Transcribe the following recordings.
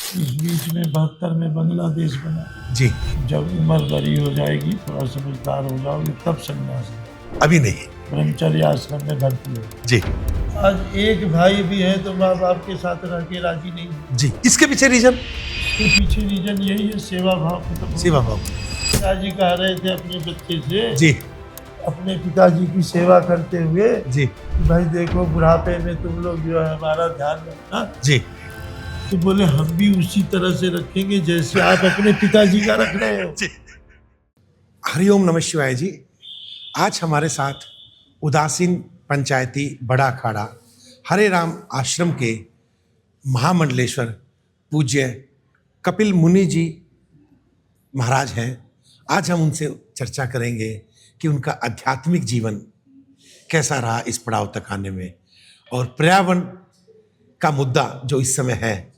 इस बीच में 72 में बांग्लादेश बना। जी। जब उम्र बड़ी हो जाएगी, थोड़ा समझदार हो जाओगे, तब संन्यास लेना। अभी नहीं। ब्रह्मचर्य आश्रम में भर्ती हो। जी आज एक भाई भी है तो माँ बाप के साथ रह के राजी नहीं है। जी। इसके पीछे रीजन? इसके पीछे रीजन यही है, सेवा भाव खत्म हो गया। सेवा भाव। पिताजी कह रहे थे अपने बच्चे से, जी अपने पिताजी की सेवा करते हुए, जी भाई देखो बुढ़ापे में तुम लोग जो है हमारा ध्यान रखना। जी। तो बोले हम भी उसी तरह से रखेंगे जैसे आप अपने पिताजी का रख रहे हो। जी। हरिओम नमः शिवाय जी। आज हमारे साथ उदासीन पंचायती बड़ा अखाड़ा हरे राम आश्रम के महामंडलेश्वर पूज्य कपिल मुनि जी महाराज हैं। आज हम उनसे चर्चा करेंगे कि उनका आध्यात्मिक जीवन कैसा रहा इस पड़ाव तक आने में, और पर्यावरण का मुद्दा जो इस समय है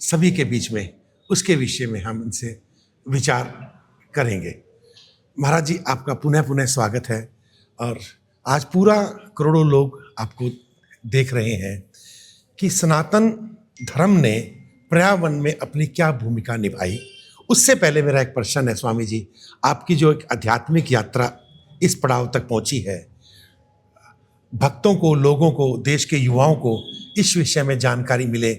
सभी के बीच में, उसके विषय में हम इनसे विचार करेंगे। महाराज जी, आपका पुनः पुनः स्वागत है। और आज पूरा करोड़ों लोग आपको देख रहे हैं कि सनातन धर्म ने पर्यावरण में अपनी क्या भूमिका निभाई। उससे पहले मेरा एक प्रश्न है स्वामी जी, आपकी जो एक आध्यात्मिक यात्रा इस पड़ाव तक पहुंची है, भक्तों को, लोगों को, देश के युवाओं को इस विषय में जानकारी मिले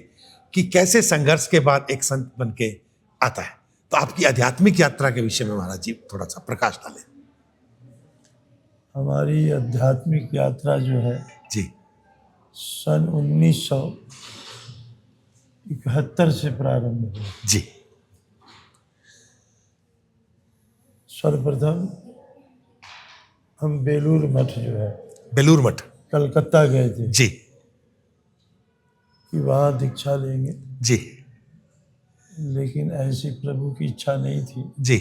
कि कैसे संघर्ष के बाद एक संत बन के आता है, तो आपकी आध्यात्मिक यात्रा के विषय में महाराज जी थोड़ा सा प्रकाश डालें। हमारी आध्यात्मिक यात्रा जो है जी सन 1971 से प्रारंभ हुई। जी। सर्वप्रथम हम बेलूर मठ जो है, बेलूर मठ, कलकत्ता गए थे जी कि वहाँ दीक्षा लेंगे, जी लेकिन ऐसी प्रभु की इच्छा नहीं थी। जी।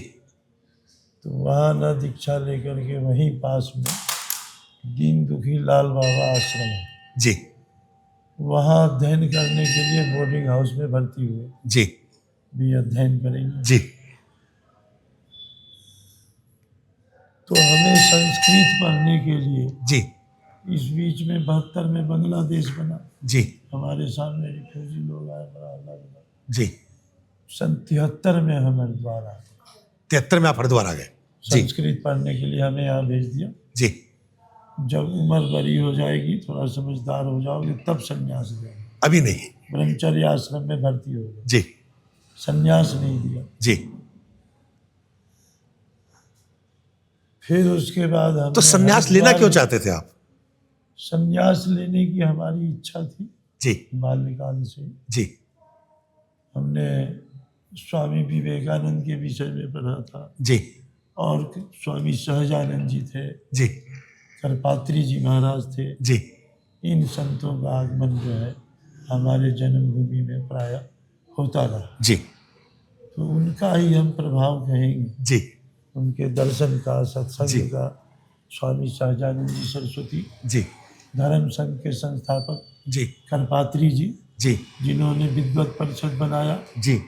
तो वहाँ न दीक्षा लेकर के वहीं पास में दीन दुखी लाल बाबा आश्रम है, जी वहाँ अध्ययन करने के लिए बोर्डिंग हाउस में भर्ती हुए। जी भी अध्ययन करेंगे। जी। तो हमें संस्कृत पढ़ने के लिए जी इस बीच में 72 में बांग्लादेश बना। जी हमारे सामने रिफ्यूजी लोग आए, बड़ा अलग जी। सन 73 में हम हरिद्वार आए। 73 में आप हरिद्वार आ गए? जी संस्कृत पढ़ने के लिए हमें यहाँ भेज दिया। जी। जब उम्र बड़ी हो जाएगी, थोड़ा समझदार हो जाओगे, तब संन्यास लेना। अभी नहीं। ब्रह्मचर्य आश्रम में भर्ती हो गए। जी संन्यास नहीं दिया। जी। फिर उसके बाद हम तो संन्यास लेना क्यों चाहते थे आप? संन्यास लेने की हमारी इच्छा थी जी बाल्यकाल से। जी हमने स्वामी विवेकानंद के विषय में पढ़ा था जी। और स्वामी सहजानंद जी थे, जी करपात्री जी महाराज थे। जी इन संतों का आगमन जो है हमारे जन्मभूमि में प्राय होता रहा। जी। तो उनका ही हम प्रभाव कहेंगे, जी उनके दर्शन का, जी। सत्संग का। स्वामी सहजानंद जी सरस्वती जी धर्म संघ के संस्थापक, जी करपात्री जी, जी जिन्होंने विद्वत परिषद बनाया। जी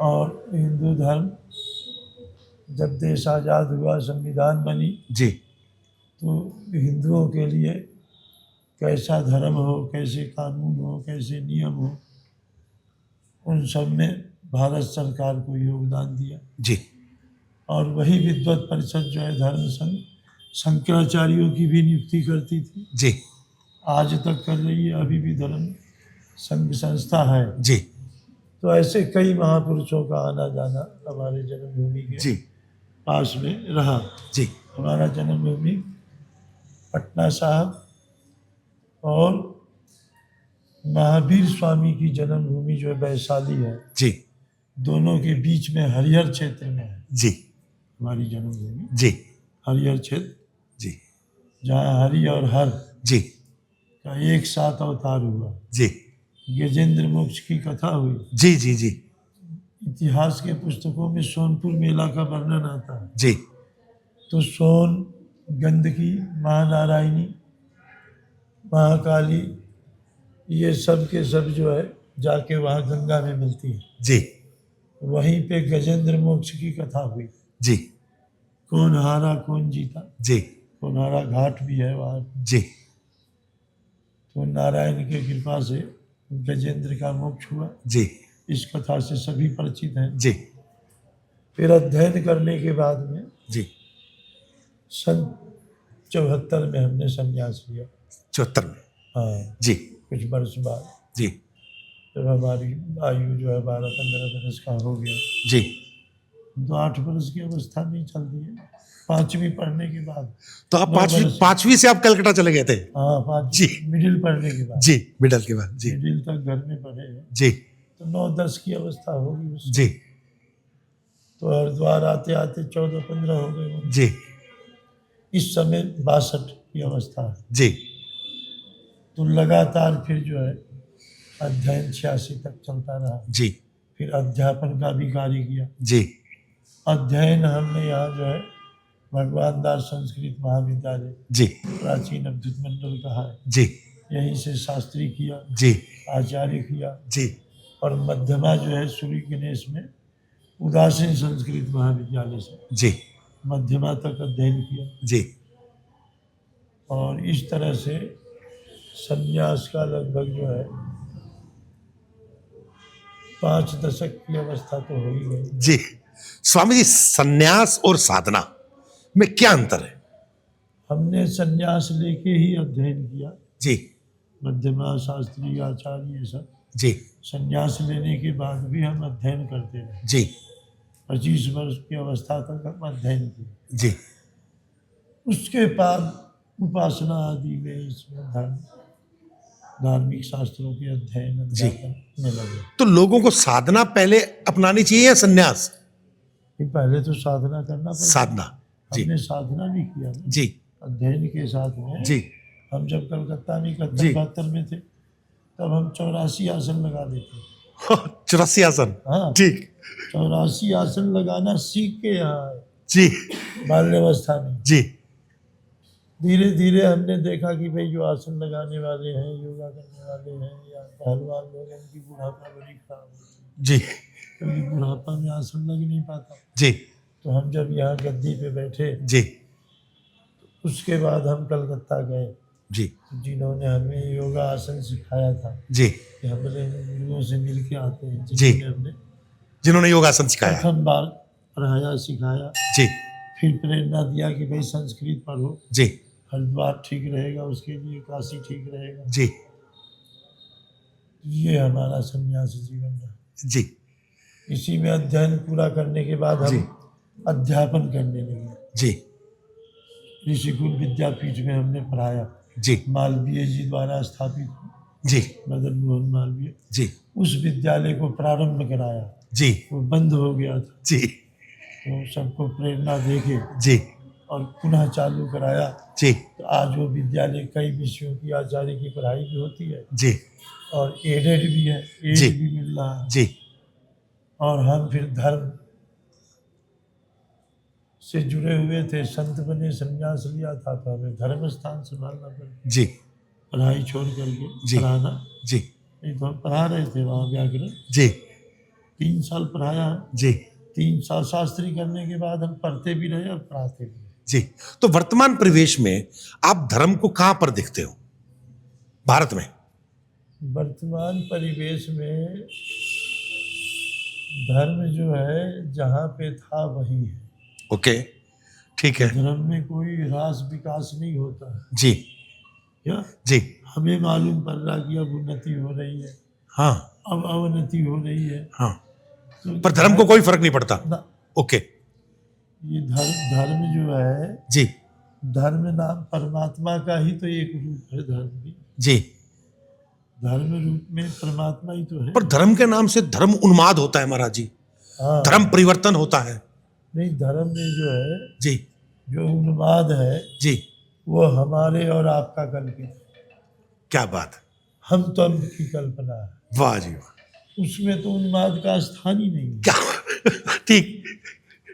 और हिंदू धर्म जब देश आज़ाद हुआ, संविधान बनी, जी तो हिंदुओं के लिए कैसा धर्म हो, कैसे कानून हो, कैसे नियम हो, उन सब में भारत सरकार को योगदान दिया। जी। और वही विद्वत परिषद जो है धर्म संघ शंकराचार्यों की भी नियुक्ति करती थी, जी आज तक कर रही है, अभी भी धर्म संघ संस्था है। जी तो ऐसे कई महापुरुषों का आना जाना हमारे जन्मभूमि के जी पास में रहा। जी। हमारा जन्मभूमि पटना साहब और महावीर स्वामी की जन्मभूमि जो वैशाली है, जी दोनों के बीच में हरिहर क्षेत्र में है जी हमारी जन्मभूमि। जी हरिहर क्षेत्र, जी जहाँ हरि और हर जी का एक साथ अवतार हुआ। जी गजेंद्र मोक्ष की कथा हुई। जी जी जी इतिहास के पुस्तकों में सोनपुर मेला का वर्णन आता है। जी। तो सोन, गंडकी, महानारायणी, महाकाली, ये सब के सब जो है जाके वहाँ गंगा में मिलती है। जी वहीं पे गजेंद्र मोक्ष की कथा हुई। जी कौन हारा कौन जीता। जी कौनहारा घाट भी है वहाँ। जी तो नारायण की कृपा से गजेंद्र का मोक्ष हुआ। जी इस कथा से सभी परिचित हैं। जी फिर अध्ययन करने के बाद में जी। सन 74 में हमने संन्यास लिया। 74 में। हाँ, जी कुछ वर्ष बाद जी जब हमारी आयु जो है 12-15 वर्ष का हो गया, जी। तो 8 वर्ष की अवस्था नहीं चलती है, 5वीं पढ़ने के बाद। तो आप 9 पांचवी से आप कलकत्ता चले गए थे? हाँ, 5 जी। मिडिल पढ़ने के बाद। जी, मिडल के बाद। जी मिडिल तक घर में पढ़े हैं, जी तो 9-10 की अवस्था होगी उसमें। जी तो हरिद्वार आते आते 14-15 हो गए होंगे। जी इस समय 62 की अवस्था है। जी तो लगातार फिर जो है अध्ययन 86 तक चलता रहा। जी फिर अध्यापन का भी कार्य किया। जी अध्ययन हमने यहाँ जो है भगवान दास संस्कृत महाविद्यालय, जी प्राचीन अवधूत मंडल कहा है, जी यहीं से शास्त्री किया, जी आचार्य किया। जी और मध्यमा जो है सूर्य गणेश में उदासीन संस्कृत महाविद्यालय से जी मध्यमा तक अध्ययन किया। जी और इस तरह से संन्यास का लगभग जो है 5 दशक की अवस्था तो हो ही गई। जी। स्वामी जी, सन्यास और साधना में क्या अंतर है? हमने संन्यास लेके ही अध्ययन किया, जी मध्यमा, शास्त्री, आचार्य, ये सब। जी संन्यास लेने के बाद भी हम अध्ययन करते रहे। जी 25 वर्ष की अवस्था तक हम अध्ययन किए। जी उसके बाद उपासना आदि में इसमें धार्मिक शास्त्रों के अध्ययन अध्यापन में लगे। तो लोगों को साधना पहले अपनानी चाहिए या सन्यास? कि पहले तो साधना करना पड़ता। साधना। जी हमने साधना भी किया ना, जी अध्ययन के साथ में। जी हम जब कलकत्ता में जी। 71 में थे, तब हम 84 आसन लगा देते। 84 आसन। हाँ, ठीक। 84 आसन लगाना सीख के यहाँ आए, जी बाल्यावस्था में। जी धीरे धीरे हमने देखा कि भाई जो आसन लगाने वाले हैं, योगा करने वाले हैं या पहलवान लोग हैं, उनकी बुढ़ापा बड़ी खराब होती है, जी क्योंकि बुढ़ापा में आसन लग नहीं पाता। जी तो हम जब यहाँ गद्दी पे बैठे, जी उसके बाद हम कलकत्ता गए, जी जिन्होंने हमें योगा आसन सिखाया था, जी कि हमारे गुरुओं से मिल के आते हैं, जी। जिन्होंने योगासन सिखाया। प्रथम बार पढ़ाया, सिखाया, जी फिर प्रेरणा दिया कि भाई संस्कृत पढ़ो, जी हरिद्वार ठीक रहेगा, उसके लिए काशी ठीक रहेगा। जी ये हमारा सन्यासी जीवन रहा। जी इसी में अध्ययन पूरा करने के बाद जी। हम अध्यापन करने लगे। जी ऋषिकुल विद्यापीठ में हमने पढ़ाया, जी मालवीय जी द्वारा स्थापित, जी मदन मोहन मालवीय। जी उस विद्यालय को प्रारंभ कराया, जी वो बंद हो गया था, जी तो सबको प्रेरणा देके जी और पुनः चालू कराया। जी तो आज वो विद्यालय कई विषयों की आचार्य की पढ़ाई भी होती है जी और एडेड भी है, एड जी। भी मिल रहा है। जी और हम फिर धर्म से जुड़े हुए थे, संत बने, संन्यास लिया था, तो हमें धर्म स्थान संभालना पड़ा, जी पढ़ाई छोड़ करके जी। पढ़ाना। जी नहीं तो हम पढ़ा रहे थे वहाँ व्याकरण, जी 3 साल पढ़ाया। जी 3 साल शास्त्री करने के बाद हम पढ़ते भी रहे और पढ़ाते भी रहे। जी। तो वर्तमान परिवेश में आप धर्म को कहाँ पर देखते हो भारत में? वर्तमान परिवेश में धर्म जो है जहाँ पे था वही है। ओके, ठीक है। धर्म में कोई ह्रास विकास नहीं होता है। जी क्या जी हमें मालूम पड़ रहा कि अब उन्नति हो रही है, हाँ अब अवनति हो रही है, हाँ, तो पर धर्म को कोई फर्क नहीं पड़ता। ना, ओके ये धर्म जो है, जी धर्म नाम परमात्मा का ही तो एक रूप है। धर्म भी जी, धर्म रूप में परमात्मा ही तो है। पर धर्म के नाम से धर्म उन्माद होता है महाराज जी, हाँ, धर्म परिवर्तन होता है। नहीं, धर्म में जो है, जी जो उन्माद है, जी, वो हमारे और आपका कल्पित है। क्या बात, हम तम की कल्पना है, वाह जी वाह, उसमें तो उन्माद का स्थान ही नहीं है। क्या ठीक,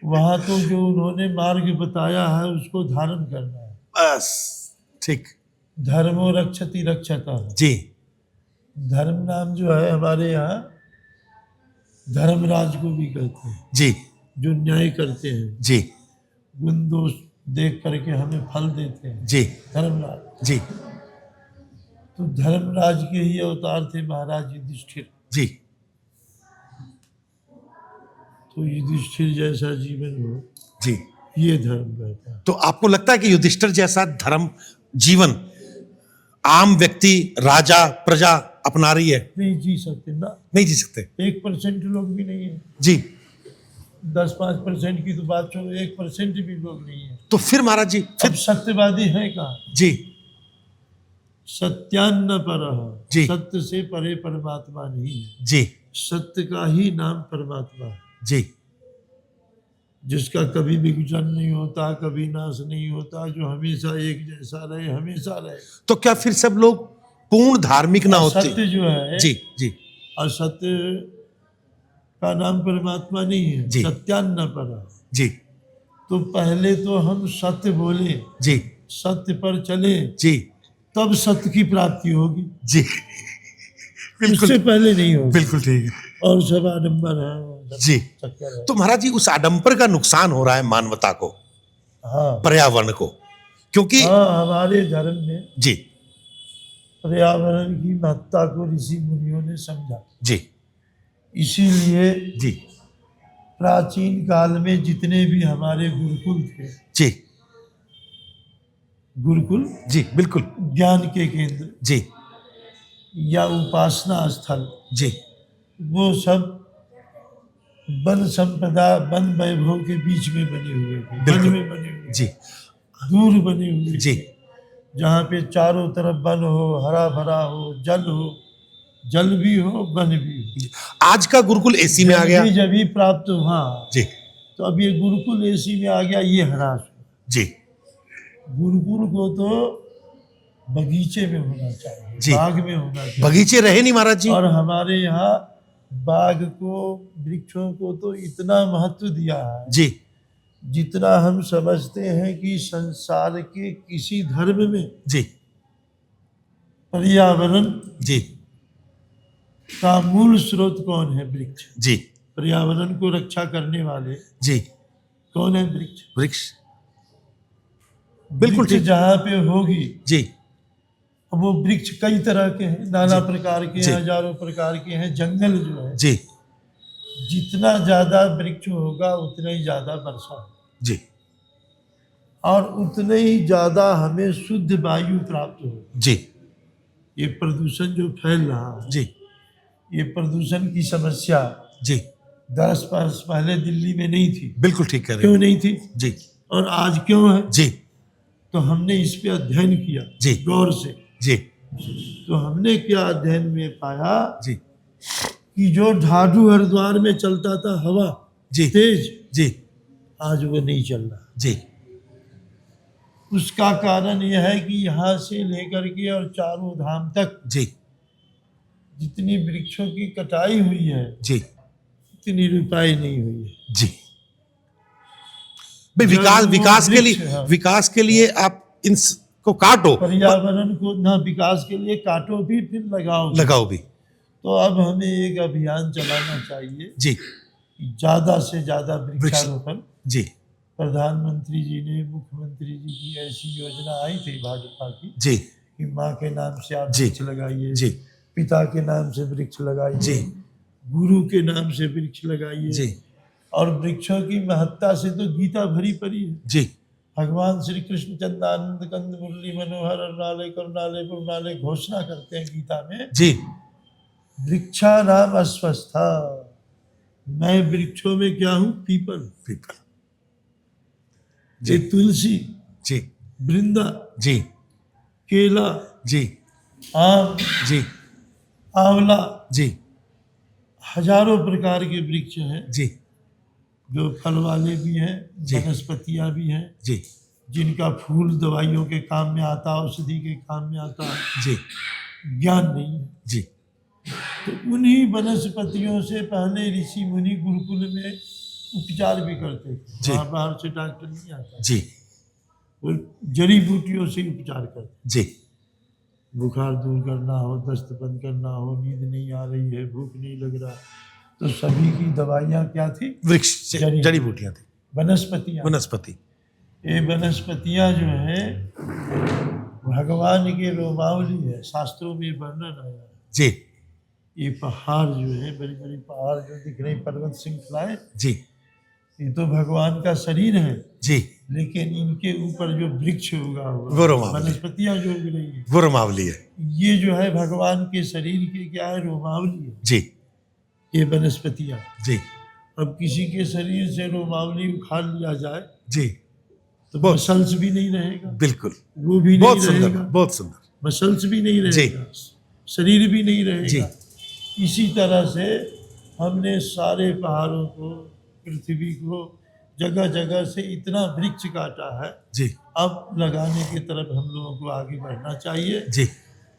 वहाँ तो जो उन्होंने मार्ग बताया है उसको धारण करना है। बस ठीक। धर्मो रक्षति रक्षता है। जी धर्म नाम जो है हमारे यहाँ धर्मराज को भी कहते हैं, जी जो न्याय करते हैं, जी गुण दोष देख करके हमें फल देते हैं, जी धर्मराज। जी तो धर्मराज के ही अवतार थे महाराज युधिष्ठिर। जी तो युधिष्ठिर जैसा जीवन हो, जी। ये धर्म रहता है। तो आपको लगता है कि युधिष्ठिर जैसा धर्म जीवन आम व्यक्ति, राजा, प्रजा अपना रही है? नहीं जी सकते ना, नहीं जी सकते। 1% लोग भी नहीं है। जी। 10-5% की तो बात छोड़ो, 1% भी लोग नहीं है। तो फिर महाराज जी, अब सत्यवादी है कहाँ? जी सत्यान्न परः, जी। सत्य से परे परमात्मा नहीं है। जी सत्य का ही नाम परमात्मा है, जी जिसका कभी विघटन नहीं होता, कभी नाश नहीं होता, जो हमेशा एक जैसा रहे, हमेशा रहे। तो क्या फिर सब लोग पूर्ण धार्मिक ना होते? सत्य जो है, जी जी असत्य का नाम परमात्मा नहीं है। जी। सत्यान्न परः, जी तो पहले तो हम सत्य बोले, जी सत्य पर चले, जी तब सत्य की प्राप्ति होगी। जी बिल्कुल उससे पहले नहीं होगी। बिल्कुल ठीक है और सब आडम्बर है, जी। चक्कर है। तो महाराज जी, उस आडंबर का नुकसान हो रहा है मानवता को, हाँ पर्यावरण को, क्योंकि हाँ, हमारे धर्म में जी पर्यावरण की महत्ता को ऋषि मुनियों ने समझा। जी इसीलिए जी प्राचीन काल में जितने भी हमारे गुरुकुल थे, जी गुरुकुल जी बिल्कुल ज्ञान के केंद्र जी या उपासना स्थल, जी वो सब वन संपदा, वन वैभव के बीच में बने हुए थे। वन बिल्कुल। में बने हुए, जी दूर बने हुए जी थे, जहाँ पे चारों तरफ वन हो, हरा भरा हो, जल हो, जल भी हो, वन भी हो। आज का गुरुकुल एसी में आ गया। जब भी प्राप्त हुआ, जी तो अब ये गुरुकुल एसी में आ गया, ये हरास हुआ। जी गुरुकुल को तो बगीचे में होना चाहिए, जी। बाग में होना चाहिए। बगीचे रहे नहीं महाराज जी। और हमारे यहाँ बाग को, वृक्षों को तो इतना महत्व दिया है, जी जितना हम समझते हैं कि संसार के किसी धर्म में जी पर्यावरण जी का मूल स्रोत कौन है? वृक्ष। जी पर्यावरण को रक्षा करने वाले जी कौन है? वृक्ष। वृक्ष, बिल्कुल वृक्ष ठीक। जहाँ पे होगी, जी अब वो वृक्ष कई तरह के हैं, नाना प्रकार के जी। हैं, हजारों प्रकार के हैं। जंगल जो है, जी जितना ज्यादा वृक्ष होगा उतना ही ज्यादा वर्षा होगी, जी और उतने ही ज्यादा हमें शुद्ध वायु प्राप्त होगी। जी ये प्रदूषण जो फैल रहा है, जी ये प्रदूषण की समस्या जी 10 वर्ष पहले दिल्ली में नहीं थी। बिल्कुल ठीक कह रहे क्यों हैं। नहीं थी? जी और आज क्यों है? जी तो हमने इस पे अध्ययन किया जी। गौर से। जी तो हमने क्या अध्ययन में पाया जी कि जो ढाडू हरिद्वार में चलता था हवा जी तेज, जी आज वो नहीं चल रहा। जी उसका कारण यह है कि यहाँ से लेकर के और चारों धाम तक जी जितनी वृक्षों की कटाई हुई है, जी इतनी रुपाई नहीं हुई है। जी भाई, जब विकास वो के वृक्ष, लिए, हाँ। विकास के लिए आप इनको काटो, पर्यावरण को ना विकास के लिए काटो भी, फिर लगाओ भी। लगाओ भी। तो अब हमें एक अभियान चलाना चाहिए, जी ज्यादा से ज्यादा वृक्षारोपण। जी प्रधानमंत्री जी ने, मुख्यमंत्री जी की ऐसी योजना आई थी भाजपा की जी कि माँ के नाम से आप जी। वृक्ष लगाइए, जी पिता के नाम से वृक्ष लगाइए, जी गुरु के नाम से वृक्ष लगाइए। जी और वृक्षों की महत्ता से तो गीता भरी पड़ी है। जी भगवान श्री कृष्ण चंदानंद कंद मुरली मनोहर अरुणालय करुणालय करुणालय घोषणा करते हैं गीता में, जी वृक्षा नाम अस्वस्था। मैं वृक्षों में क्या हूँ? पीपल। पीपल। ये तुलसी, जी वृंदा, जी केला, जी आम, जी आंवला, जी हजारों प्रकार के वृक्ष हैं, जी जो फल वाले भी हैं, जी। वनस्पतियां भी हैं, जी जिनका फूल दवाइयों के काम में आता है, औषधि के काम में आता है। जी ज्ञान नहीं है। जी तो उन्हीं वनस्पतियों से पहले ऋषि मुनि गुरुकुल में उपचार भी करते थे। जी। वहाँ बाहर से डॉक्टर नहीं आता, जी वो जड़ी बूटियों से उपचार करते। जी बुखार दूर करना हो, दस्त बंद करना हो, नींद नहीं आ रही है, भूख नहीं लग रहा, तो सभी की दवाइयाँ क्या थी? वृक्ष से जड़ी जड़ी बूटियां थी, वनस्पतियाँ। वनस्पति। ये वनस्पतियाँ जो है भगवान के रोमावली है, शास्त्रों में वर्णन आया है। जी ये पहाड़ जो है, बड़ी बड़ी पहाड़ जो दिख रही, पर्वत श्रृंखलाएं, जी ये तो भगवान का शरीर है, जी, लेकिन इनके ऊपर जो वृक्ष उगा वो हुआ, रोमावली। वनस्पतियां जो उग रही है, वो रोमावली है। ये जो है भगवान के शरीर के क्या है, रोमावली है जी ये वनस्पतियां। जी अब किसी के शरीर से रोमावली उखाड़ लिया जाए जी, तो बहुत- मसल्स भी नहीं रहेगा, बिल्कुल, वो भी बहुत नहीं सुंदर, रहेगा, बहुत सुंदर। मसल्स भी नहीं रहेगा, शरीर भी नहीं रहेगा। इसी तरह से हमने सारे पहाड़ों को, पृथ्वी को, जगह जगह से इतना वृक्ष काटा है। जी अब लगाने की तरफ हम लोगों को आगे बढ़ना चाहिए। जी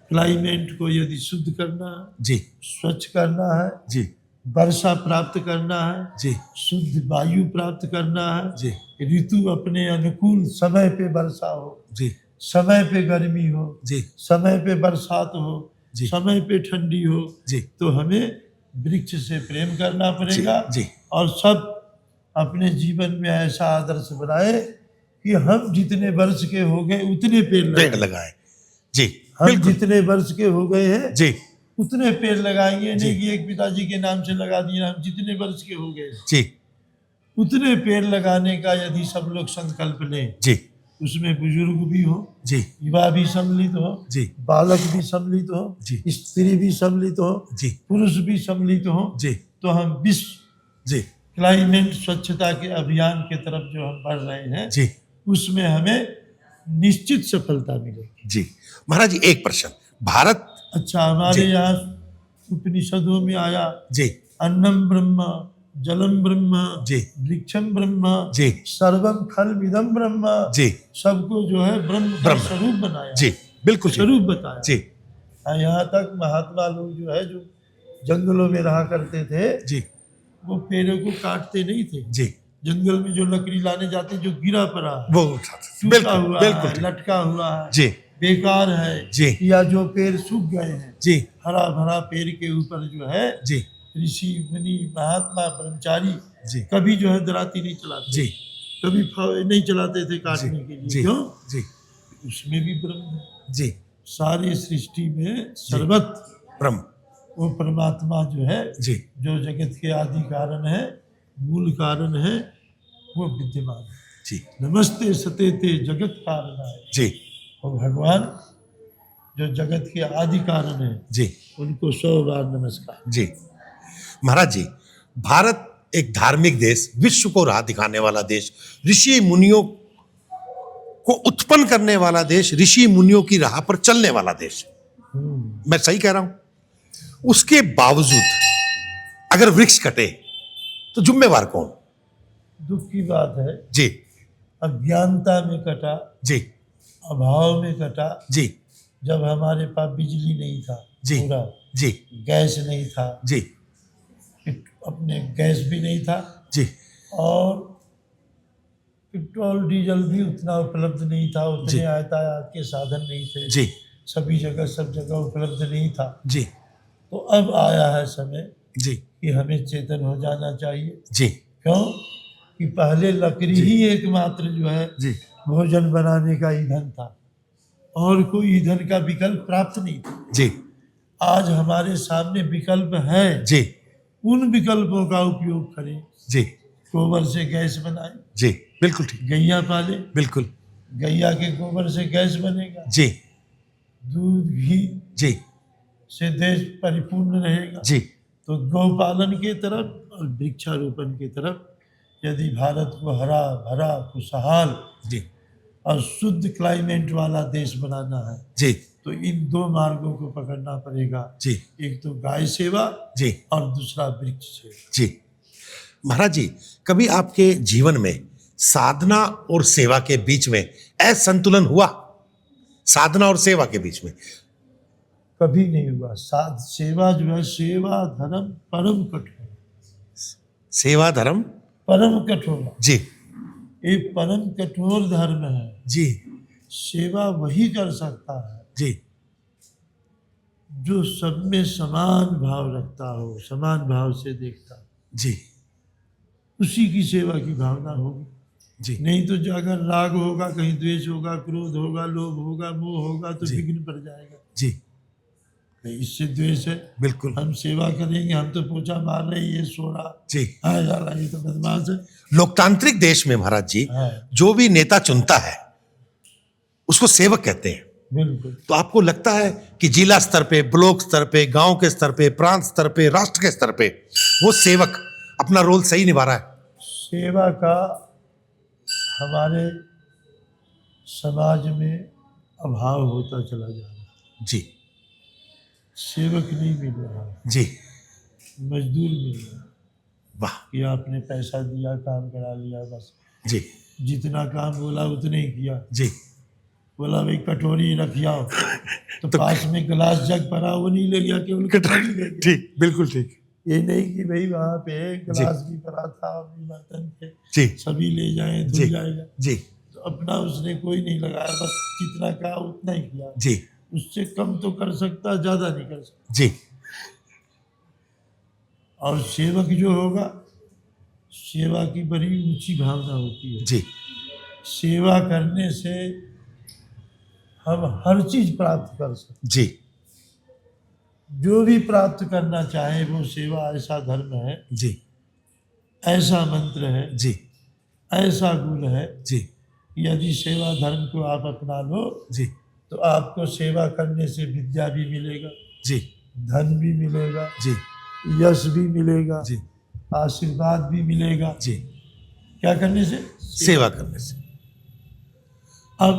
क्लाइमेट को यदि शुद्ध करना है, जी स्वच्छ करना है, जी वर्षा प्राप्त करना है, जी शुद्ध वायु प्राप्त करना है, जी ऋतु अपने अनुकूल, समय पे वर्षा हो, जी समय पे गर्मी हो, जी समय पे बरसात हो, जी समय पे ठंडी हो, जी तो हमें वृक्ष से प्रेम करना पड़ेगा। जी और सब अपने जीवन में ऐसा आदर्श बनाए कि हम जितने वर्ष के हो गए उतने पेड़ पेड़ लगाएं। लगाए। जी हम बिल्कुल जितने वर्ष के हो गए हैं जी उतने पेड़ लगाएंगे, जी। नहीं कि एक पिताजी के नाम से लगा दिए। हम जितने वर्ष के हो गए जी उतने पेड़ लगाने का यदि सब लोग संकल्प लें, जी उसमें बुजुर्ग भी हो, जी युवा भी सम्मिलित हो, जी बालक भी सम्मिलित हो, जी स्त्री भी सम्मिलित हो, जी पुरुष भी सम्मिलित हो, जी तो हम विश्व जी क्लाइमेट स्वच्छता के अभियान के तरफ जो हम बढ़ रहे हैं, जी उसमें हमें निश्चित सफलता मिलेगी। जी। महाराज जी एक प्रश्न, भारत अच्छा, हमारे जी। यहाँ उपनिषदों में आया, जी अन्नम ब्रह्म, जलम ब्रह्म, जी वृक्षम ब्रह्म, जी सर्वम खलमिदम ब्रह्म, जी सबको जो है ब्रह्म का ब्रह्म। स्वरूप बनाया, जी बिल्कुल ठीक। स्वरूप बताया। जी यहाँ तक महात्मा लोग जो है, जो जंगलों में रहा करते थे, जी वो पेड़ों को काटते नहीं थे। जी जंगल में जो लकड़ी लाने जाते, जो गिरा पड़ा है, वो टूटा बिल्कुल हुआ बिल्कुल है, ठीक। लटका हुआ है, जी बेकार है, जी या जो पेड़ सूख गए हैं, जी हरा भरा पेड़ के ऊपर जो है जी ऋषि मुनि महात्मा ब्रह्मचारी जी कभी जो है दराती नहीं चलाते, जी कभी फावड़े नहीं चलाते थे काटने के लिए। जी क्यों? जी उसमें भी ब्रह्म है। जी सारी सृष्टि में सर्वत्र ब्रह्म वो परमात्मा जो है, जी जो जगत के आदि कारण है, मूल कारण है, वो विद्यमान है। जी नमस्ते सतेते जगत कारणाय। जी और भगवान जो जगत के आदि कारण है, जी उनको 100 बार नमस्कार। जी। महाराज जी, भारत एक धार्मिक देश, विश्व को राह दिखाने वाला देश, ऋषि मुनियों को उत्पन्न करने वाला देश, ऋषि मुनियों की राह पर चलने वाला देश। मैं सही कह रहा हूं? उसके बावजूद अगर वृक्ष कटे तो जिम्मेवार कौन? दुख की बात है, जी अज्ञानता में कटा, जी अभाव में कटा, जी जब हमारे पास बिजली नहीं था, जी पूरा जी गैस नहीं था, जी अपने गैस भी नहीं था, जी और पेट्रोल डीजल भी उतना उपलब्ध नहीं था, जी। उतने यातायात के साधन नहीं थे, जी सभी जगह सब जगह उपलब्ध नहीं था। जी तो अब आया है समय जी कि हमें चेतन हो जाना चाहिए। जी क्यों? कि पहले लकड़ी ही एकमात्र जो है जी भोजन बनाने का ईंधन था, और कोई ईंधन का विकल्प प्राप्त नहीं था। जी आज हमारे सामने विकल्प है, जी उन विकल्पों का उपयोग करें। जी गोबर से गैस बनाए, जी बिल्कुल ठीक, गैया पाले, बिल्कुल गैया के गोबर से गैस बनेगा, जी दूध घी जी से देश परिपूर्ण रहेगा। जी तो गौपालन के तरफ और वृक्षारोपण की तरफ यदि भारत को हरा भरा, खुशहाल जी और शुद्ध क्लाइमेट वाला देश बनाना है, जी तो इन 2 मार्गों को पकड़ना पड़ेगा। जी एक तो गाय सेवा जी और दूसरा वृक्ष सेवा। जी। महाराज जी, कभी आपके जीवन में साधना और सेवा के बीच में असंतुलन हुआ? साधना और सेवा के बीच में कभी नहीं हुआ। सेवा जो है, सेवा धर्म परम कठोर, सेवा धर्म परम कठोर, जी ये परम कठोर धर्म है। जी सेवा वही कर सकता है जी जो सब में समान भाव रखता हो, समान भाव से देखता हो, जी उसी की सेवा की भावना होगी। जी नहीं तो जो अगर राग होगा, कहीं द्वेष होगा, क्रोध होगा, लोभ होगा, मोह होगा, तो जी। विघ्न पड़ जाएगा। जी नहीं, इससे द्वेष है। बिल्कुल हम सेवा करेंगे, हम तो पोछा मार रहे हैं, ये सो रहा जी। हाँ जा रहा, ये तो बदमाश है। लोकतांत्रिक देश में महाराज जी हाँ जो भी नेता चुनता है उसको सेवक कहते हैं। बिल्कुल। तो आपको लगता है कि जिला स्तर पे, ब्लॉक स्तर पे, गांव के स्तर पे, प्रांत स्तर पे, राष्ट्र के स्तर पे वो सेवक अपना रोल सही निभा रहा है? सेवा का हमारे समाज में अभाव होता चला जा रहा है। जी सेवक नहीं मिल रहा, जी। मजदूर मिल रहा। वाह कि आपने पैसा दिया, काम करा लिया, बस जी जितना काम बोला उतने ही किया। जी। बोला भाई कटोरी रखियाओ, तो पास में गिलास जग पड़ा, वो नहीं ले गया, केवल कटोरी ले गया। ठीक, बिल्कुल ठीक। ये नहीं कि भाई वहाँ पे गिलास भी पड़ा था, अपनी बर्तन पे जी सभी ले जाए, जी धुल जाएगा। जी तो अपना उसने कोई नहीं लगाया, बस जितना कहा उतना ही किया। जी उससे कम तो कर सकता, ज्यादा नहीं कर सकता। जी। और सेवक जो होगा, सेवा की बड़ी ऊंची भावना होती है। जी सेवा करने से हम हर चीज प्राप्त कर सकते। जी जो भी प्राप्त करना चाहे वो सेवा ऐसा धर्म है, जी ऐसा मंत्र है, जी ऐसा गुण है। जी यदि सेवा धर्म को आप अपना लो जी तो आपको सेवा करने से विद्या भी मिलेगा, जी धन भी मिलेगा, जी यश भी मिलेगा, जी आशीर्वाद भी मिलेगा। जी। क्या करने से? सेवा करने से। अब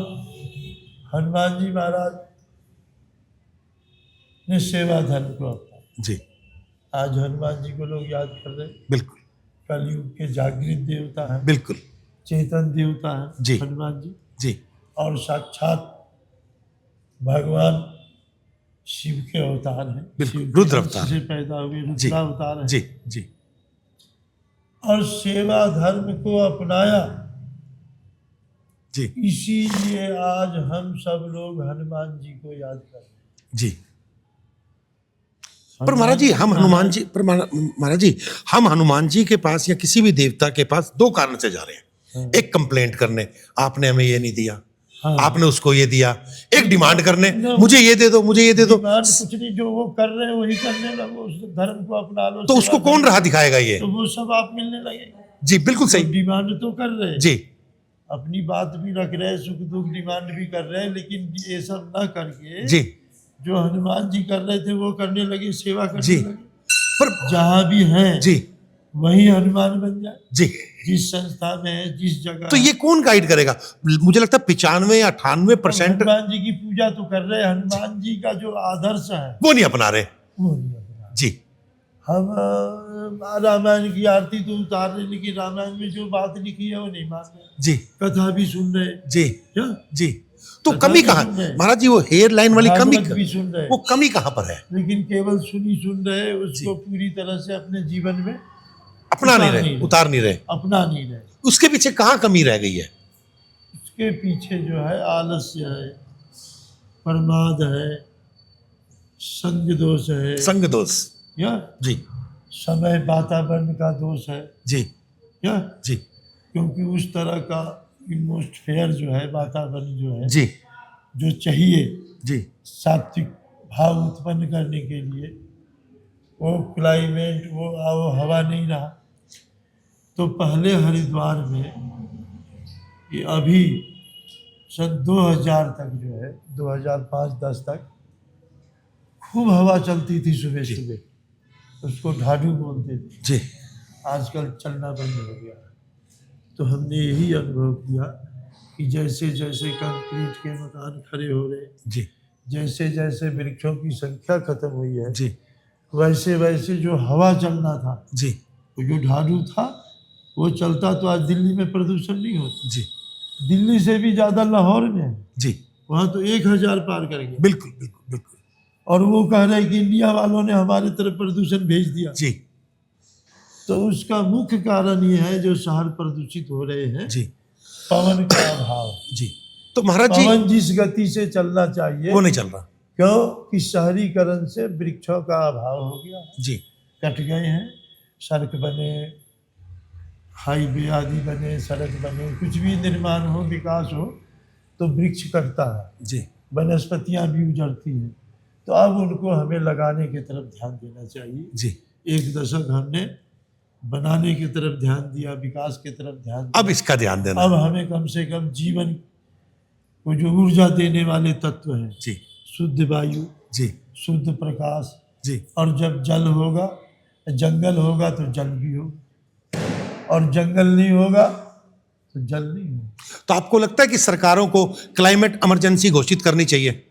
हनुमान जी महाराज ने सेवा धर्म को अपनाया। जी आज हनुमान जी को लोग याद कर रहे हैं। बिल्कुल कलयुग के जागृत देवता हैं, बिल्कुल। चेतन देवता हैं जी हनुमान जी। जी और साक्षात भगवान शिव के अवतार हैं। बिल्कुल, शिव रुद्र के अवतार से पैदा हुए जी रुद्रावतार हैं। जी जी और सेवा धर्म को अपनाया, जी इसीलिए आज हम सब लोग हनुमान जी को याद कर रहे हैं। जी। पर महाराज जी हम हनुमान जी, पर महाराज जी हम हनुमान जी के पास या किसी भी देवता के पास दो कारण से जा रहे हैं। एक कंप्लेंट करने, आपने हमें ये नहीं दिया, हाँ। आपने उसको ये दिया। एक डिमांड करने, मुझे ये दे दो, मुझे ये दे दो। डिमांड कुछ नहीं, जो वो कर रहे हैं वही करने लगो, उस धर्म को अपना लो। तो उसको कौन राह दिखाएगा? ये तो वो सब आप मिलने लगे। जी बिल्कुल सही। डिमांड तो कर रहे हैं जी, अपनी बात भी रख रहे हैं, सुख दुख डिमांड भी कर रहे हैं, लेकिन ये सब ना करके जी जो हनुमान जी कर रहे थे वो करने लगे, सेवा करने जी। लगे। पर जहाँ भी है जी वही हनुमान बन जाए, जी। जिस संस्था में है, जिस जगह तो ये कौन गाइड करेगा? मुझे लगता है 95 या 98% हनुमान जी की पूजा तो कर रहे हैं, हनुमान जी का जो आदर्श है वो नहीं अपना रहे। वो नहीं अपना। जी हम रामायण की आरती तो उतार रहे, लेकिन रामायण में जो बात लिखी है वो नहीं मान रहे। जी कथा भी सुन रहे जी क्या? जी। तो कथा कमी भी कहाँ सुन रहे हैं। महाराज जी? वो हेयर लाइन वाली कमी, भागवत भी सुन रहे, वो कमी कहाँ पर है? लेकिन केवल सुन रहे, उसको पूरी तरह से अपने जीवन में अपना नहीं रहे, उतार नहीं रहे, अपना नहीं रहे। उसके पीछे कहाँ कमी रह गई है? उसके पीछे जो है आलस्य है, प्रमाद है, संग दोष है, संग दोष। या जी समय वातावरण का दोष है, जी या जी क्योंकि उस तरह का एटमॉस्फेयर जो है, वातावरण जो है, जी जो चाहिए जी सात्विक भाव उत्पन्न करने के लिए, वो क्लाइमेट, वो हवा नहीं रहा। तो पहले हरिद्वार में ये अभी सन 2000 तक जो है, 2005-10 तक खूब हवा चलती थी सुबह सुबह, उसको ढाडू बोलते थे। जी आजकल चलना बंद हो गया। तो हमने यही अनुभव किया कि जैसे जैसे कंक्रीट के मकान खड़े हो रहे, जी जैसे जैसे वृक्षों की संख्या खत्म हुई है, जी वैसे वैसे जो हवा चलना था, जी वो जो ढाडू था वो चलता, तो आज दिल्ली में प्रदूषण नहीं होता। जी दिल्ली से भी ज्यादा लाहौर में है, जी वहाँ तो 1000 पार कर गया। बिल्कुल बिल्कुल बिल्कुल। और वो कह रहे हैं कि इंडिया वालों ने हमारे तरफ प्रदूषण भेज दिया। जी तो उसका मुख्य कारण ये है जो शहर प्रदूषित हो रहे हैं, जी पवन का अभाव। जी। तो महाराज जी पवन जिस गति से चलना चाहिए वो नहीं चल रहा। क्यों? कि शहरीकरण से वृक्षों का अभाव हो गया, जी कट गए हैं। सड़क बने, हाईवे आदि बने, सड़क बने, कुछ भी निर्माण हो, विकास हो, तो वृक्ष कटता है, जी वनस्पतियां भी उजड़ती हैं। तो अब उनको हमें लगाने की तरफ ध्यान देना चाहिए। जी। 1 दशक हमने बनाने की तरफ ध्यान दिया, विकास की तरफ ध्यान दिया। अब इसका ध्यान देना। अब हमें कम से कम जीवन को जो ऊर्जा देने वाले तत्व हैं, जी शुद्ध वायु, जी शुद्ध प्रकाश, जी और जब जल होगा, जंगल होगा तो जल भी होगा, और जंगल नहीं होगा तो जल नहीं होगा। तो आपको लगता है कि सरकारों को क्लाइमेट इमरजेंसी घोषित करनी चाहिए?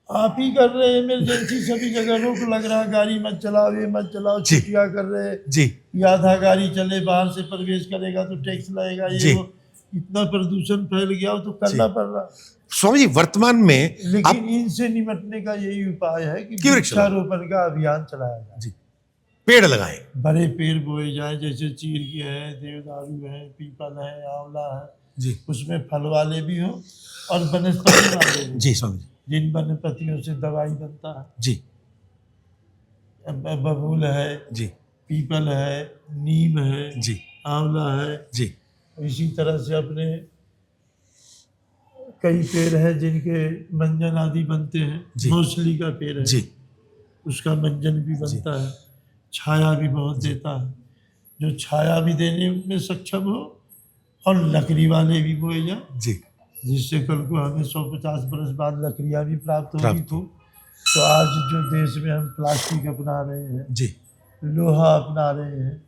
आप ही कर रहे हैं इमरजेंसी, सभी जगह रोक लग रहा है, गाड़ी मत चलाओ, ये मत चलाओ, जी। छुट्टियां कर रहे हैं जी कि आधा गाड़ी चले, बाहर से प्रवेश करेगा तो टैक्स लगेगा, जी। ये वो, इतना प्रदूषण फैल गया हो तो करना जी। पड़ रहा। स्वामी जी, वर्तमान में लेकिन इनसे निपटने का यही उपाय है कि कि वृक्ष वृक्षारोपण का अभियान चलाया जाए। जी, पेड़ लगाएं। बड़े पेड़ बोए जाए, जैसे चीड़ के हैं, देवदारू है, पीपल है, आंवला है, जी उसमें फल वाले भी हों और वनस्पति वाले भी, जी स्वामी जी। जिन वनस्पतियों से दवाई बनता है। जी बबूल है, जी पीपल है, नीम है, जी आंवला है। जी इसी तरह से अपने कई पेड़ हैं जिनके मंजन आदि बनते हैं। जी। मौसली का पेड़ है, जी उसका मंजन भी बनता है, छाया भी बहुत देता है। जो छाया भी देने में सक्षम हो और लकड़ी वाले भी बोए जाए, जी जिससे कल को हमें 150 बरस बाद लकड़ियाँ भी प्राप्त होगी प्राप्त खूब। तो आज जो देश में हम प्लास्टिक अपना रहे हैं, जी लोहा अपना रहे हैं,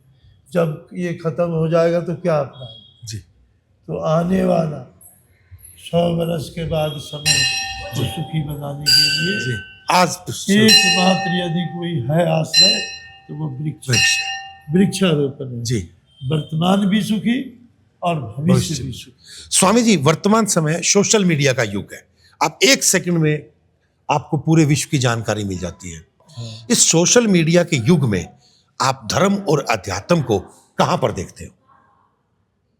जब ये खत्म हो जाएगा तो क्या अपनाएंगे? जी तो आने वाला 100 बरस के बाद समय को सुखी बनाने के लिए जी। आज एकमात्र यदि कोई है आश्रय तो वो वृक्ष, वृक्षारोपण है। जी। वर्तमान भी सुखी और भविष्य भी सुखी। स्वामी जी, वर्तमान समय सोशल मीडिया का युग है। आप 1 सेकंड में आपको पूरे विश्व की जानकारी मिल जाती है। इस सोशल मीडिया के युग में आप धर्म और अध्यात्म को कहां पर देखते हो?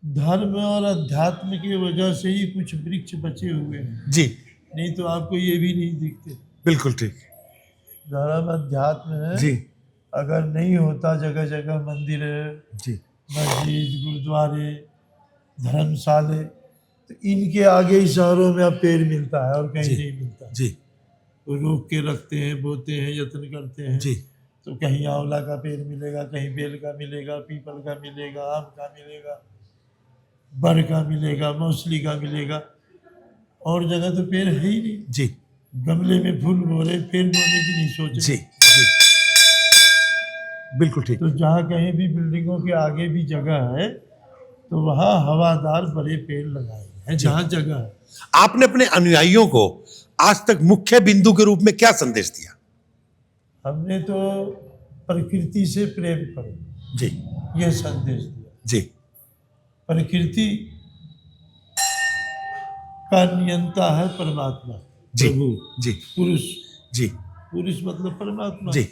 धर्म और अध्यात्म की वजह से ही कुछ वृक्ष बचे हुए हैं, जी नहीं तो आपको ये भी नहीं दिखते। बिल्कुल ठीक। धर्म अध्यात्म है, जी अगर नहीं होता जगह जगह मंदिर, जी मस्जिद, गुरुद्वारे, धर्मशाले, तो इनके आगे ही शहरों में अब पेड़ मिलता है और कहीं जी। नहीं मिलता। जी तो रोक के रखते हैं, बोते हैं, यत्न करते हैं। जी तो कहीं आंवला का पेड़ मिलेगा, कहीं बेल का मिलेगा, पीपल का मिलेगा, आम का मिलेगा, बर का मिलेगा, मौसली का मिलेगा, और जगह तो पेड़ है ही नहीं। जी गमले में फूल बो रहे, पेड़ बोने की नहीं सोच जी रहे। जी बिल्कुल ठीक। तो जहाँ कहीं भी बिल्डिंगों के आगे भी जगह है तो वहाँ हवादार बड़े पेड़ लगाए हैं, जहाँ जगह है। आपने अपने अनुयायियों को आज तक मुख्य बिंदु के रूप में क्या संदेश दिया? हमने तो प्रकृति से प्रेम करो, जी ये संदेश दिया। जी प्रकृति का नियंता है परमात्मा, जी प्रभु, जी पुरुष। जी पुरुष मतलब परमात्मा। जी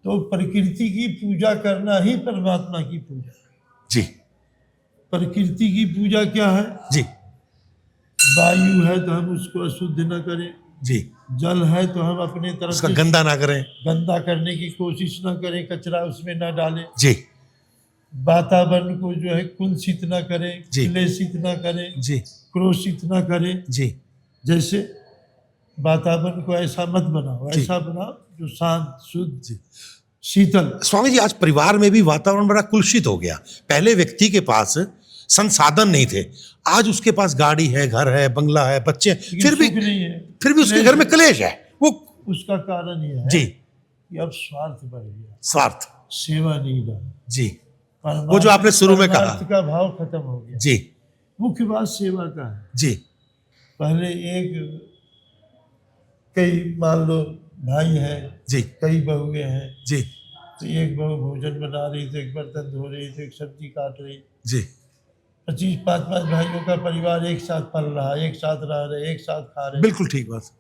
तो प्रकृति की पूजा करना ही परमात्मा की पूजा। जी प्रकृति की पूजा क्या है? जी वायु है तो हम उसको अशुद्ध न करें, जी जल है तो हम अपने तरफ उसका से गंदा ना करें। गंदा करने की कोशिश न करें, कचरा उसमें न डालें। जी वातावरण को जो है कुलसित न करें, जी। क्लेशित न करें, जी क्रोशित न करें। जी जैसे वातावरण को ऐसा मत बनाओ, जी। ऐसा बनाओ जो शांत, शुद्ध, जी। शीतल। स्वामी जी, आज परिवार में भी वातावरण बड़ा कुलुषित हो गया। पहले व्यक्ति के पास संसाधन नहीं थे, आज उसके पास गाड़ी है, घर है, बंगला है, बच्चे, लेकिन सुख नहीं है। फिर भी उसके घर में कलेश है। वो उसका कारण यह है जी कि अब स्वार्थ बढ़ गया, स्वार्थ। सेवा नहीं रहा। जी वो जो आपने शुरू में कहा, परमार्थ का भाव खत्म हो गया। जी मुख्य बात सेवा का है। जी पहले कई मान लो भाई है, जी कई बहुएं हैं, जी तो एक बहू भोजन बना रही थी, एक बर्तन धो रही थी, एक सब्जी काट रही। जी 25-5 भाइयों का परिवार एक साथ पल रहा, एक साथ रह रहे, एक साथ खा रहे। बिल्कुल ठीक बात।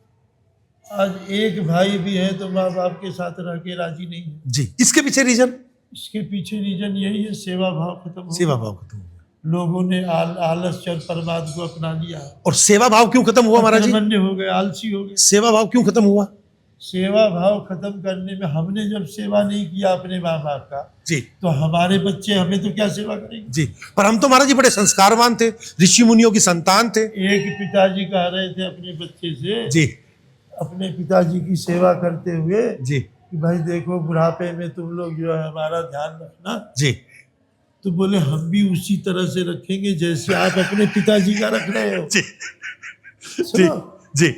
आज एक भाई भी है तो माँ बाप के साथ रह के राजी नहीं है। जी इसके पीछे रीजन, इसके पीछे रीजन यही है, सेवा भाव खत्म हो सेवा गया। भाव खत्म हो गया। लोगों ने आलस और प्रमाद को अपना लिया। और सेवा भाव क्यों खत्म हुआ महाराज जी? अकर्मण्य हो गए, आलसी हो गए। सेवा भाव क्यों खत्म हुआ? सेवा भाव खत्म करने में, हमने जब सेवा नहीं किया अपने माँ बाप का, जी तो हमारे बच्चे हमें तो क्या सेवा करेंगे? जी पर हम तो महाराज जी बड़े संस्कारवान थे, ऋषि मुनियों की संतान थे। एक पिताजी कह रहे थे अपने बच्चे से, जी अपने पिताजी की सेवा करते हुए जी कि भाई देखो बुढ़ापे में तुम लोग जो है हमारा ध्यान रखना, जी तो बोले हम भी उसी तरह से रखेंगे जैसे आप अपने पिताजी का रख रहे हो। जी जी सुनो, जी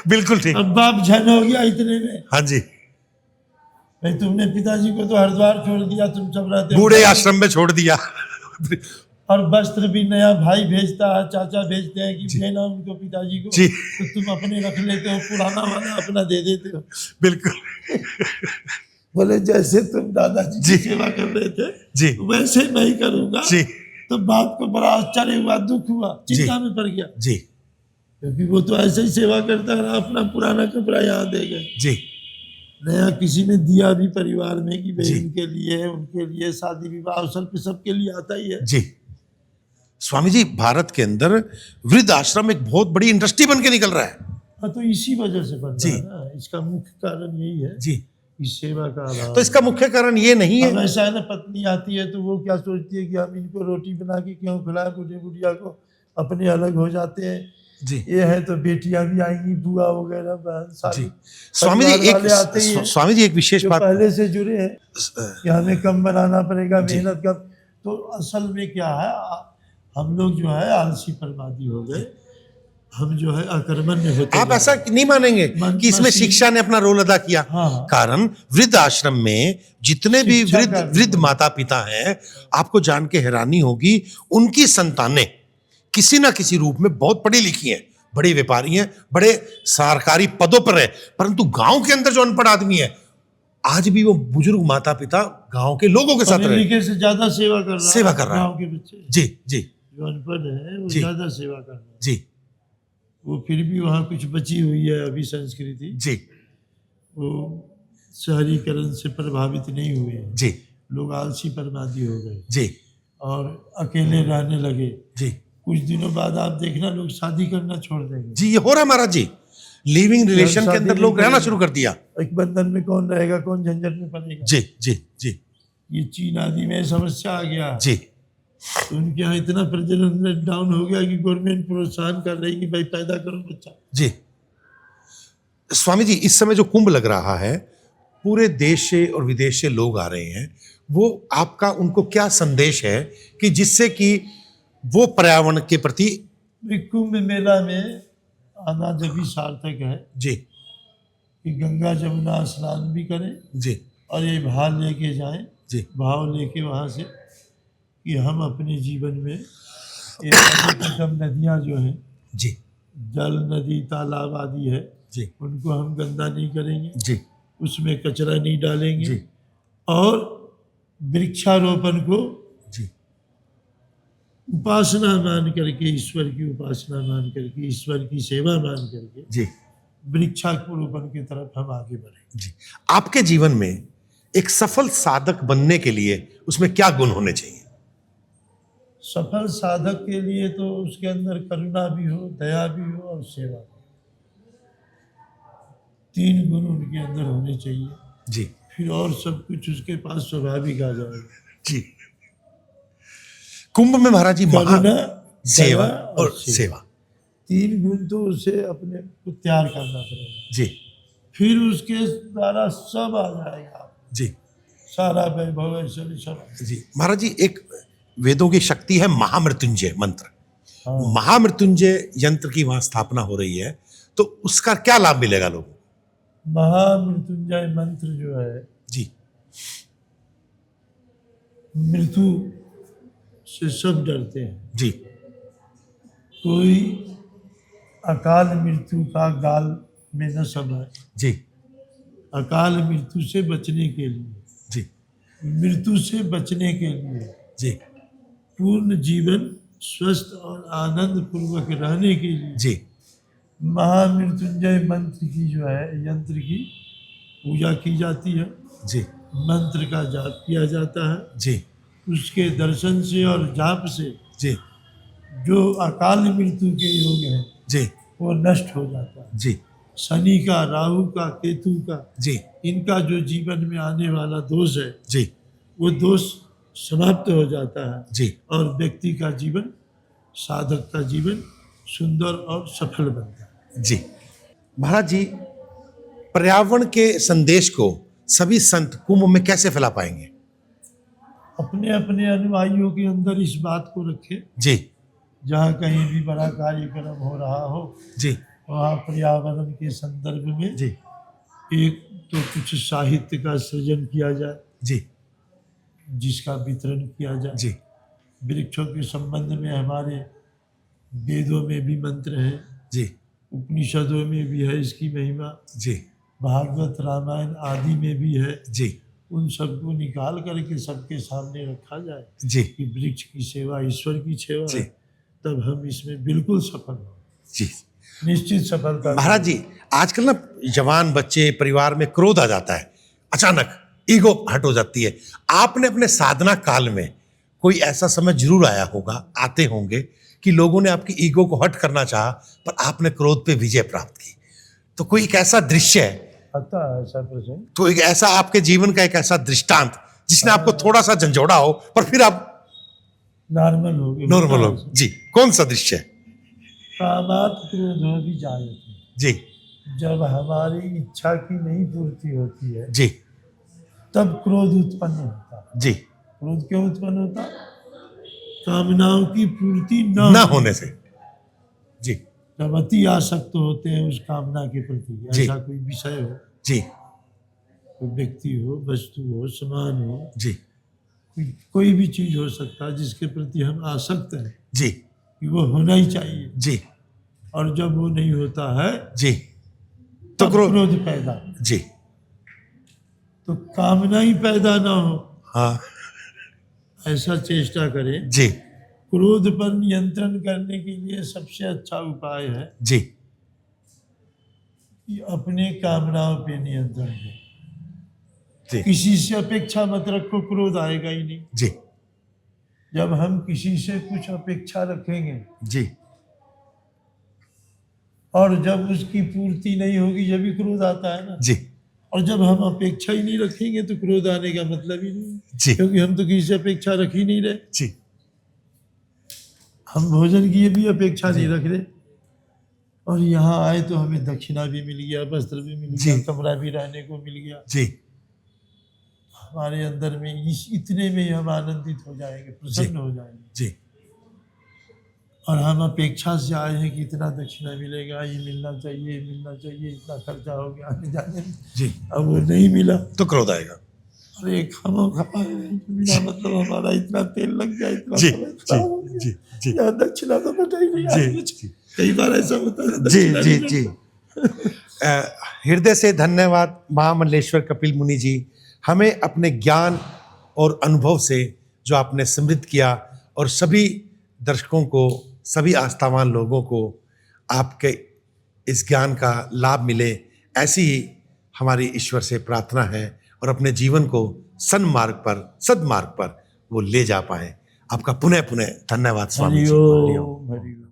बिल्कुल ठीक। अब बाप झन हो गया इतने में, हाँ जी, भाई तुमने पिताजी को तो हरिद्वार छोड़ दिया, तुम सब रहते हो बूढ़े आश्रम में छोड़ दिया। और वस्त्र भी नया भाई भेजता है, चाचा भेजते हैं कि देना उनको पिताजी को, जी। तो तुम अपने रख लेते हो, पुराना वाला अपना दे देते हो। बिल्कुल बोले जैसे तुम दादाजी जी। की सेवा कर रहे थे जी वैसे मैं ही करूंगा। जी तो बाप को बड़ा आश्चर्य हुआ, दुख हुआ, चिंता जी। में पड़ गया, जी क्योंकि वो तो ऐसे ही सेवा करता रहा, अपना पुराना कपड़ा यहाँ दे गए, जी नया किसी ने दिया भी परिवार में कि भाई जी। इनके लिए उनके लिए, शादी विवाह अवसर पे सबके लिए आता ही है। जी। स्वामी जी, भारत के अंदर वृद्ध आश्रम एक बहुत बड़ी इंडस्ट्री बन के निकल रहा है। हाँ, तो इसी वजह से बन जी। रहा है ना, इसका मुख्य कारण यही है, जी, इस सेवा का अभाव। तो इसका मुख्य कारण ये नहीं अब है। ऐसा है ना, पत्नी आती है तो वो क्या सोचती है कि हम इनको रोटी बना के क्यों खिलाएं, बूढ़े बुढ़िया को, अपने अलग हो जाते हैं। जी ये है तो बेटियां भी आएंगी, बुआ वगैरह, बहन जी। सारी स्वामी जी परिवार वाले आते ही हैं, स्वामी जी एक विशेष जो बात। पहले से जुड़े हैं कि हमें कम बनाना पड़ेगा, मेहनत कम। तो असल में क्या है, हम लोग जो है आलसी परमादी हो गए, हम जो है अकर्मण्य होते आप जा ऐसा रहे हैं। नहीं मानेंगे कि इसमें मसीह- शिक्षा ने अपना रोल अदा किया। हाँ, हाँ। कारण वृद्ध आश्रम में जितने भी शिक्षा का भी वृद्ध माता पिता हैं, आपको जान के हैरानी होगी, उनकी संतानें किसी ना किसी रूप में बहुत पढ़ी लिखी हैं, बड़े व्यापारी हैं, बड़े सरकारी पदों पर हैं, परंतु गांव के अंदर जो अनपढ़ आदमी है, आज भी वो बुजुर्ग माता पिता गांव के लोगों के साथ पढ़े रहे। लिखे से ज्यादा सेवा कर रहा सेवा कर रहा है। गाँव के बच्चे जी जी जो अनपढ़ है वो जी। ज्यादा सेवा कर रहे हैं। जी वो फिर भी वहाँ कुछ बची हुई है अभी संस्कृति, जी वो शहरीकरण से प्रभावित नहीं हुए हैं। जी लोग आलसी परमादी हो गए जी और अकेले रहने लगे। जी कुछ दिनों बाद आप देखना लोग शादी करना छोड़ देंगे। जी, ये हो रहा है महाराज जी। लिविंग रिलेशन के शादी अंदर नहीं लोग रहना करेंगे। शुरू कर दिया। एक बंधन में कौन रहेगा, कौन झंझट में पड़ेगा। जी जी जी ये चीन आदि में समस्या आ गया है। जी तो उनके यहाँ इतना प्रजनन रेट डाउन हो गया कि गवर्नमेंट प्रोत्साहन कर रही कि भाई पैदा करो बच्चा। जी। स्वामी जी, इस समय जो कुंभ लग रहा है, पूरे देश से और विदेश से लोग आ रहे हैं, वो आपका उनको क्या संदेश है कि जिससे कि वो पर्यावरण के प्रति। कुंभ मेला में आना जब भी सार्थक है जी कि गंगा जमुना स्नान भी करें जी और ये भाव लेके जाएं, जी भाव लेके वहाँ से कि हम अपने जीवन में ये अधिकतम नदियाँ जो हैं, जी जल नदी तालाब आदि है, जी उनको हम गंदा नहीं करेंगे, जी उसमें कचरा नहीं डालेंगे जी और वृक्षारोपण को जी उपासना मान करके, ईश्वर की उपासना मान करके, ईश्वर की सेवा मान करके जी वृक्षारोपण की तरफ हम आगे बढ़ें। जी। आपके जीवन में एक सफल साधक बनने के लिए उसमें क्या गुण होने चाहिए? सफल साधक के लिए तो उसके अंदर करुणा भी हो, दया भी हो और सेवा भी। 3 गुण उनके अंदर होने चाहिए, जी फिर और सब कुछ उसके पास स्वाभाविक आ जाएगा। जी। कुंभ में महाराज जी करुणा, सेवा दया और सेवा। 3 गुण तो उसे अपने को तैयार करना पड़ेगा, जी फिर उसके द्वारा सब आ जाएगा, जी सारा वैभव ऐश्वर्य सब। जी। महाराज जी, एक वेदों की शक्ति है महामृत्युंजय मंत्र। हाँ। महामृत्युंजय यंत्र की वहां स्थापना हो रही है, तो उसका क्या लाभ मिलेगा लोगों को? महामृत्युंजय मंत्र जो है, जी मृत्यु से सब डरते हैं। जी कोई अकाल मृत्यु का गाल में न समाए। जी अकाल मृत्यु से बचने के लिए, जी मृत्यु से बचने के लिए, जी पूर्ण जीवन स्वस्थ और आनंद पूर्वक रहने के लिए जी महामृत्युंजय मंत्र की जो है, यंत्र की पूजा की जाती है, जी मंत्र का जाप किया जाता है। जी उसके दर्शन से और जाप से जी जो अकाल मृत्यु के योग हैं जी वो नष्ट हो जाता है। जी शनि का, राहु का, केतु का, जी इनका जो जीवन में आने वाला दोष है, जी वो दोष समाप्त हो जाता है जी और व्यक्ति का जीवन, साधक का जीवन सुंदर और सफल बनता है। जी महाराज जी, पर्यावरण के संदेश को सभी संत कुंभ में कैसे फैला पाएंगे? अपने अपने अनुयायियों के अंदर इस बात को रखें, जी जहाँ कहीं भी बड़ा कार्यक्रम हो रहा हो जी वहाँ पर्यावरण के संदर्भ में जी एक तो कुछ साहित्य का सृजन किया जाए, जी जिसका वितरण किया जाए। जी वृक्षों के संबंध में हमारे वेदों में भी मंत्र हैं, जी उपनिषदों में भी है इसकी महिमा, जी भागवत रामायण आदि में भी है। जी उन सबको निकाल करके सबके सामने रखा जाए जी कि वृक्ष की सेवा ईश्वर की सेवा जी है, तब हम इसमें बिल्कुल सफल हो, जी। निश्चित सफलता। महाराज जी, आजकल ना जवान बच्चे परिवार में क्रोध आ जाता है, अचानक ईगो हट हो जाती है। आपने अपने साधना काल में कोई ऐसा समय जरूर आया होगा, आते होंगे कि लोगों ने आपकी ईगो को हट करना चाहा पर आपने क्रोध पे विजय प्राप्त की। तो कोई एक ऐसा दृश्य है, आता है ऐसा प्रसंग, तो एक ऐसा आपके जीवन का एक ऐसा दृष्टांत जिसने आपको थोड़ा सा झंझोड़ा हो पर फिर आप नॉर्मल हो गए, नॉर्मल हो? जी, कौन सा दृश्य है? कामात क्रोधो भी जायते, जी जब हमारी इच्छा की नहीं पूर्ति होती है जी तब क्रोध उत्पन्न होता है। जी। क्रोध क्यों उत्पन्न होता? कामनाओं की पूर्ति ना होने से। जी जब अति आसक्त होते हैं उस कामना के प्रति, जी। ऐसा कोई विषय हो, जी कोई व्यक्ति हो, वस्तु हो, सामान हो, जी कोई भी चीज हो सकता है जिसके प्रति हम आसक्त हैं जी कि वो होना ही चाहिए, जी और जब वो नहीं होता है जी तो तो क्रोध। क्रोध पैदा। जी तो कामना ही पैदा ना हो, हाँ ऐसा चेष्टा करें। जी क्रोध पर नियंत्रण करने के लिए सबसे अच्छा उपाय है जी कि अपने कामनाओं पे नियंत्रण करें। जी किसी से अपेक्षा मत रखो, क्रोध आएगा ही नहीं। जी जब हम किसी से कुछ अपेक्षा रखेंगे जी और जब उसकी पूर्ति नहीं होगी जब भी क्रोध आता है ना। जी और जब हम अपेक्षा ही नहीं रखेंगे तो क्रोध आने का मतलब ही नहीं, जी क्योंकि हम तो किसी से अपेक्षा रख ही नहीं रहे। जी हम भोजन की भी अपेक्षा नहीं रख रहे, और यहाँ आए तो हमें दक्षिणा भी मिल गया, वस्त्र भी मिल गया, जी। कमरा भी रहने को मिल गया। जी हमारे अंदर में इतने में ही हम आनंदित हो जाएंगे, प्रसन्न हो जाएंगे। जी और हम अपेक्षा से आए हैं कि इतना दक्षिणा मिलेगा, ये मिलना चाहिए, मिलना चाहिए, इतना खर्चा हो गया आने जाने में, जी अब वो नहीं मिला तो क्रोध आएगा। अरे खामा खामा बिना मतलब हमारा इतना तेल लग गया, इतना जी समय खराब हो गया। जी जी यार दक्षिणा तो बता ही नहीं जी, आगे। जी। कई बार ऐसा होता है जी दक्षिणा जी नहीं जी मिलता। हृदय से धन्यवाद महामंडलेश्वर कपिल मुनि जी, हमें अपने ज्ञान और अनुभव से जो आपने समृद्ध किया, और सभी दर्शकों को, सभी आस्थावान लोगों को आपके इस ज्ञान का लाभ मिले, ऐसी ही हमारी ईश्वर से प्रार्थना है, और अपने जीवन को सन्मार्ग पर, सद्मार्ग पर वो ले जा पाए। आपका पुनः पुनः धन्यवाद स्वामी जी। हरिओम हरिओम।